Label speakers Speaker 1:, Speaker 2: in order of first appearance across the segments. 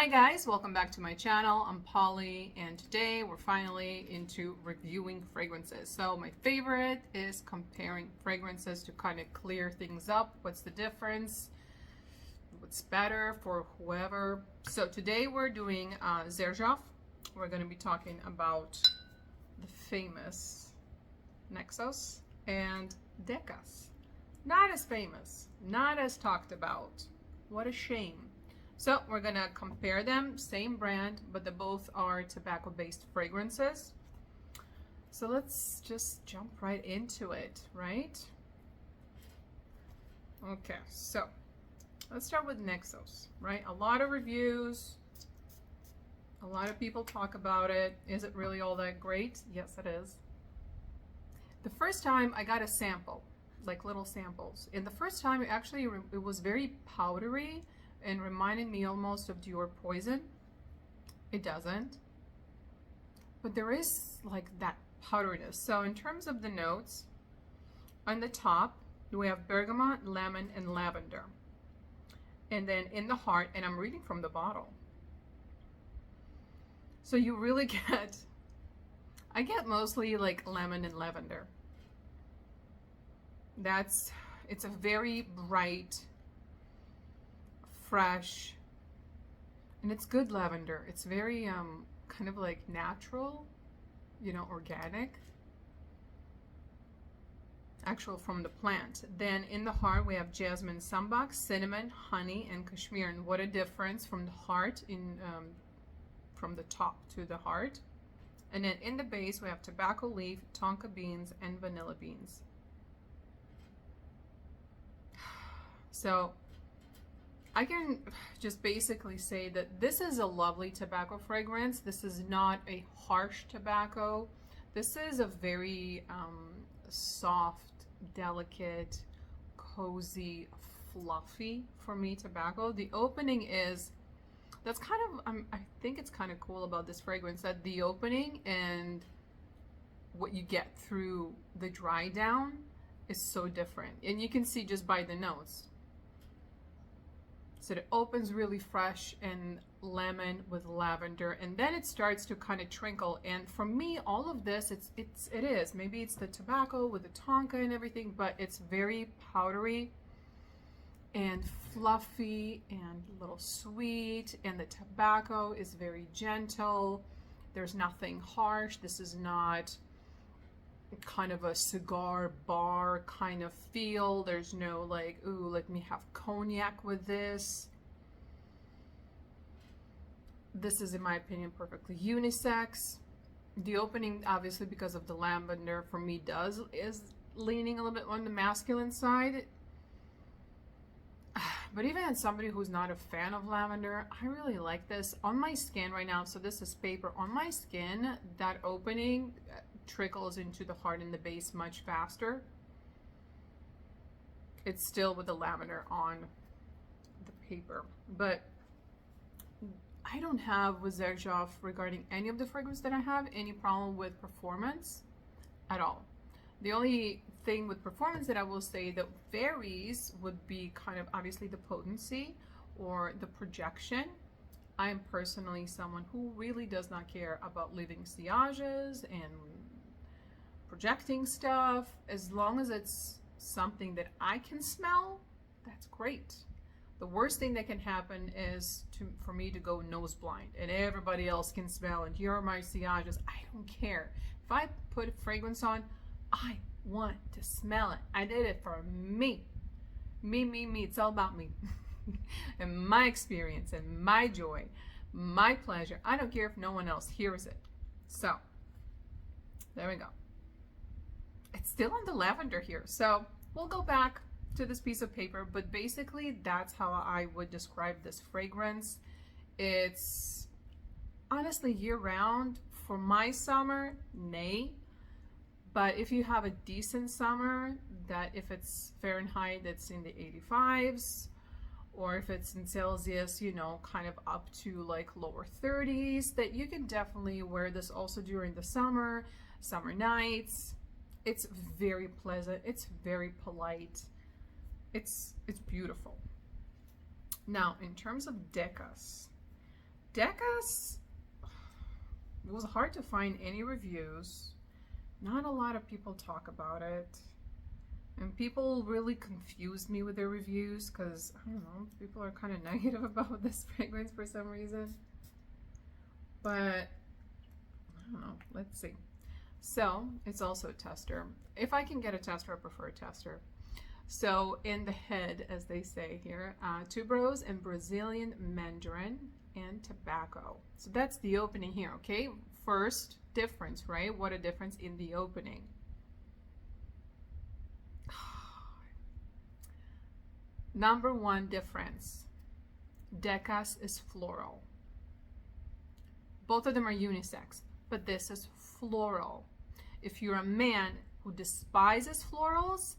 Speaker 1: Hi guys, welcome back to my channel. I'm Polly and today we're finally into reviewing fragrances. So my favorite is comparing fragrances to kind of clear things up. What's the difference? What's better for whoever? So today we're doing Xerjoff. We're going to be talking about the famous Naxos and Decas. Not as famous, not as talked about. What a shame. So we're gonna compare them, same brand, but they both are tobacco-based fragrances. So let's just jump right into it, right? Okay, so let's start with Naxos, right? A lot of reviews, a lot of people talk about it. Is it really all that great? Yes, it is. The first time I got a sample, like little samples, and the first time it was very powdery and reminded me almost of Dior Poison. It doesn't, but there is like that powderiness. So in terms of the notes, on the top we have bergamot, lemon, and lavender, and then in the heart, and I'm reading from the bottle, so you really get, I get mostly like lemon and lavender. It's a very bright, fresh, and it's good lavender. It's very kind of like natural, you know, organic, actual from the plant. Then in the heart we have jasmine, sambac, cinnamon, honey, and cashmere. And what a difference from the heart, in from the top to the heart. And then in the base we have tobacco leaf, tonka beans, and vanilla beans. So I can just basically say that this is a lovely tobacco fragrance. This is not a harsh tobacco. This is a very soft, delicate, cozy, fluffy, for me, tobacco. The opening is, that's kind of, I think it's kind of cool about this fragrance, that the opening and what you get through the dry down is so different. And you can see just by the notes. So it opens really fresh and lemon with lavender, and then it starts to kind of trickle. And for me, all of this, it is, maybe it's the tobacco with the tonka and everything, but it's very powdery and fluffy and a little sweet, and the tobacco is very gentle. There's nothing harsh. This is not kind of a cigar bar kind of feel. There's no like, ooh, let me have cognac with this. This is, in my opinion, perfectly unisex. The opening, obviously because of the lavender, for me is leaning a little bit on the masculine side. But even as somebody who's not a fan of lavender, I really like this on my skin right now. So this is paper on my skin. That opening trickles into the heart and the base much faster. It's still with the lavender on the paper, but I don't have with Xerjoff, regarding any of the fragrance that I have, any problem with performance at all. The only thing with performance that I will say that varies would be kind of obviously the potency or the projection. I am personally someone who really does not care about leaving sillages and projecting stuff. As long as it's something that I can smell, that's great. The worst thing that can happen is for me to go nose blind and everybody else can smell, and here are my sillages. I don't care. If I put fragrance on, I want to smell it. I did it for me. Me. It's all about me. And my experience and my joy, my pleasure. I don't care if no one else hears it. So there we go. It's still on the lavender here, so we'll go back to this piece of paper, but basically that's how I would describe this fragrance. It's honestly year-round. For my summer, nay, but if you have a decent summer, that if it's Fahrenheit, that's in the 85s, or if it's in Celsius, you know, kind of up to like lower 30s, that you can definitely wear this also during the summer nights. It's very pleasant. It's very polite. It's beautiful. Now, in terms of Decas, Decas, it was hard to find any reviews. Not a lot of people talk about it. And people really confused me with their reviews because, I don't know, people are kind of negative about this fragrance for some reason. But, I don't know, let's see. So, it's also a tester. If I can get a tester, I prefer a tester. So, in the head, as they say here, tuberose and Brazilian mandarin and tobacco. So, that's the opening here, okay? First difference, right? What a difference in the opening. Number one difference, Decas is floral. Both of them are unisex, but this is floral. If you're a man who despises florals,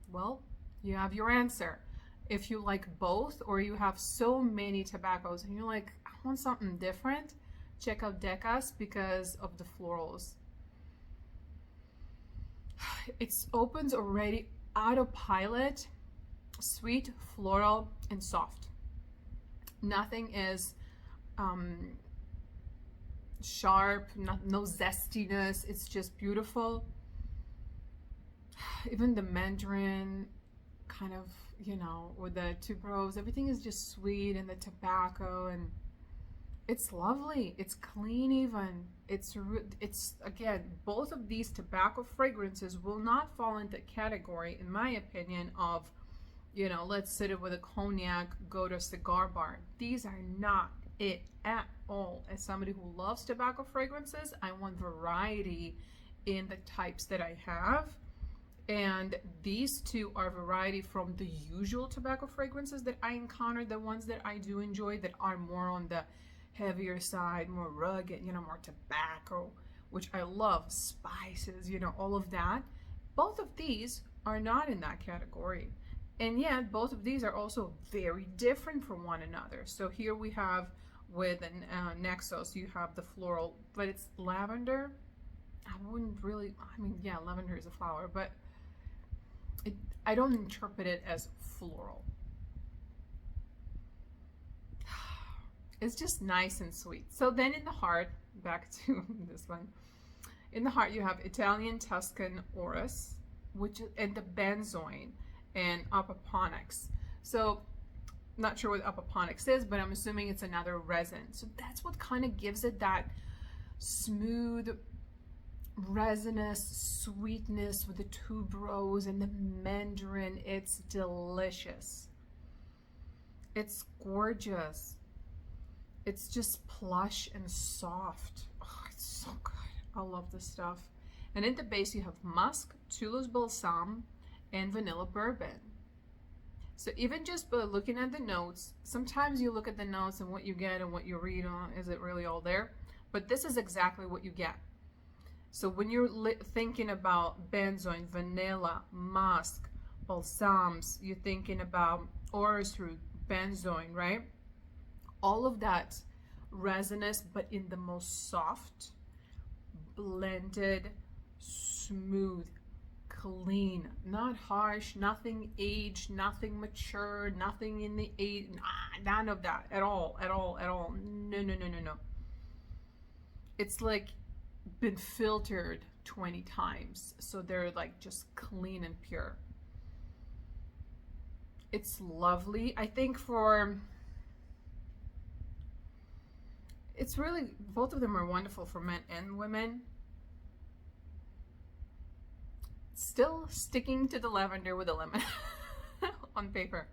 Speaker 1: well, you have your answer. If you like both, or you have so many tobaccos and you're like, I want something different, check out Decas because of the florals. It opens already autopilot. Sweet, floral, and soft. Nothing is sharp, no zestiness. It's just beautiful. Even the mandarin, kind of, you know, with the tuberose, everything is just sweet, and the tobacco, and it's lovely. It's clean even. It's again, both of these tobacco fragrances will not fall into the category, in my opinion, of, you know, let's sit it with a cognac, go to a cigar bar. These are not it at all. As somebody who loves tobacco fragrances, I want variety in the types that I have. And these two are variety from the usual tobacco fragrances that I encounter, the ones that I do enjoy that are more on the heavier side, more rugged, you know, more tobacco, which I love, spices, you know, all of that. Both of these are not in that category. And yet, both of these are also very different from one another. So here we have with an Naxos, you have the floral, but it's lavender. I wouldn't really, I mean, yeah, lavender is a flower, but I don't interpret it as floral. It's just nice and sweet. So then in the heart, back to this one, in the heart you have Italian Tuscan Orris, and the benzoin and apoponyx. So not sure what apoponyx is, but I'm assuming it's another resin. So that's what kind of gives it that smooth, resinous sweetness with the tuberose and the mandarin. It's delicious. It's gorgeous. It's just plush and soft. Oh, it's so good. I love this stuff. And in the base you have musk, Toulouse balsam, and vanilla bourbon. So even just by looking at the notes, sometimes you look at the notes and what you get and what you read on, is it really all there? But this is exactly what you get. So when you're thinking about benzoin, vanilla, musk, balsams, you're thinking about orris root, benzoin, right? All of that resinous, but in the most soft, blended, smooth, clean, not harsh, nothing aged, nothing mature, nothing in the age, none of that at all, at all, at all. No, no, no, no, no. It's like been filtered 20 times, so they're like just clean and pure. It's lovely. I think it's really, both of them are wonderful for men and women. Still sticking to the lavender with a lemon on paper.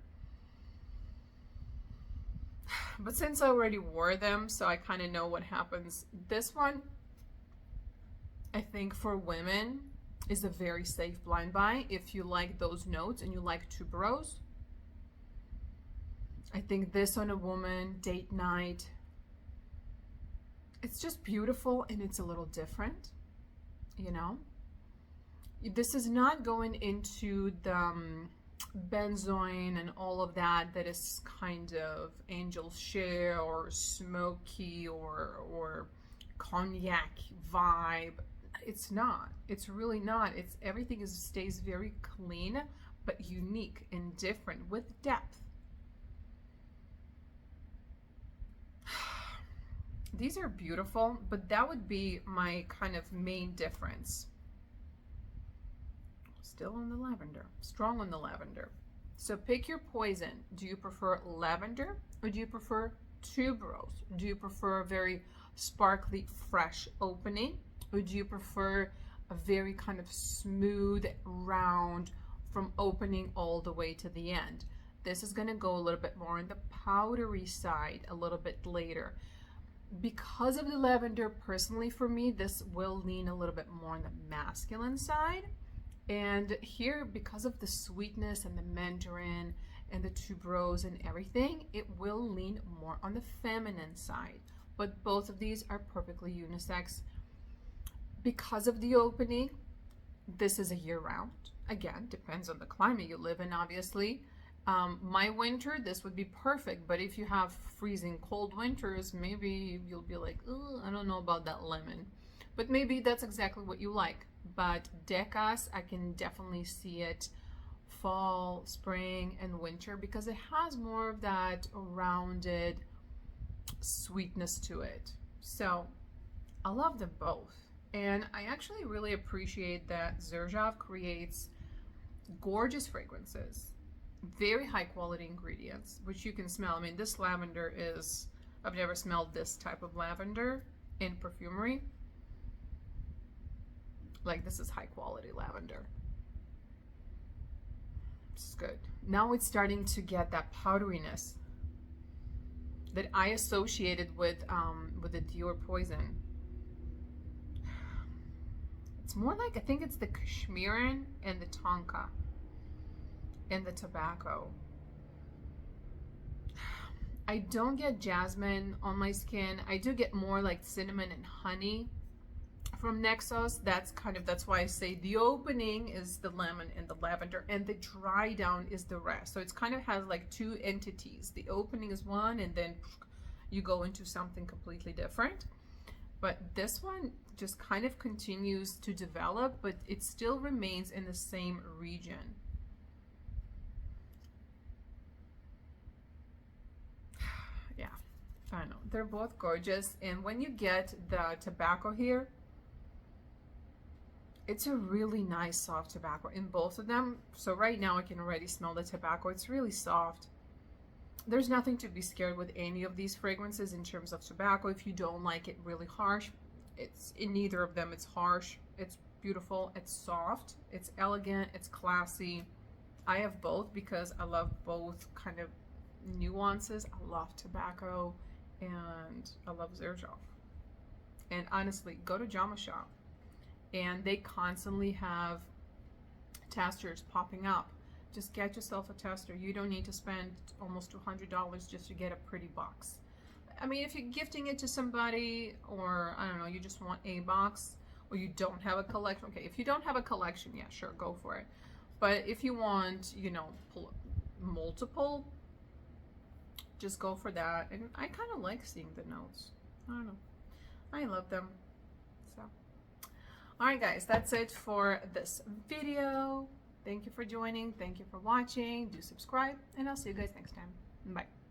Speaker 1: But since I already wore them, so I kind of know what happens. This one, I think for women, is a very safe blind buy if you like those notes and you like tuberose. I think this on a woman, date night, it's just beautiful and it's a little different, you know? This is not going into the benzoin and all of that is kind of angel's share or smoky or cognac vibe. It's not. It's really not. It's everything stays very clean but unique and different with depth. These are beautiful, but that would be my kind of main difference. Still on the lavender, strong on the lavender. So pick your poison. Do you prefer lavender or do you prefer tuberose? Do you prefer a very sparkly, fresh opening? Or do you prefer a very kind of smooth, round from opening all the way to the end? This is going to go a little bit more on the powdery side a little bit later. Because of the lavender, personally for me, this will lean a little bit more on the masculine side. And here, because of the sweetness and the mandarin and the tuberose and everything, it will lean more on the feminine side. But both of these are perfectly unisex. Because of the opening, this is a year-round. Again, depends on the climate you live in, obviously. My winter, this would be perfect, but if you have freezing cold winters, maybe you'll be like, oh, I don't know about that lemon. But maybe that's exactly what you like. But Decas, I can definitely see it fall, spring, and winter because it has more of that rounded sweetness to it. So I love them both. And I actually really appreciate that Xerjoff creates gorgeous fragrances, very high quality ingredients, which you can smell. I mean, this lavender is, I've never smelled this type of lavender in perfumery. Like, this is high quality lavender. It's good. Now it's starting to get that powderiness that I associated with the Dior Poison. It's more like, I think it's the Kashmiran and the Tonka and the tobacco. I don't get jasmine on my skin. I do get more like cinnamon and honey from Naxos. That's why I say the opening is the lemon and the lavender, and the dry down is the rest. So it's kind of has like two entities. The opening is one, and then you go into something completely different. But this one just kind of continues to develop, but it still remains in the same region. Yeah, I know. They're both gorgeous. And when you get the tobacco here, it's a really nice soft tobacco in both of them. So right now I can already smell the tobacco. It's really soft. There's nothing to be scared with any of these fragrances in terms of tobacco. If you don't like it really harsh, it's in neither of them. It's harsh, it's beautiful, it's soft, it's elegant, it's classy. I have both because I love both kind of nuances. I love tobacco and I love Xerjoff. And honestly, go to Jama Shop and they constantly have testers popping up. Just get yourself a tester. You don't need to spend almost $200 just to get a pretty box. I mean, if you're gifting it to somebody, or I don't know, you just want a box, or you don't have a collection. Okay, if you don't have a collection, yeah, sure, go for it. But if you want, you know, multiple, just go for that. And I kind of like seeing the notes. I don't know. I love them. So, all right, guys, that's it for this video. Thank you for joining. Thank you for watching. Do subscribe, and I'll see you guys next time. Bye.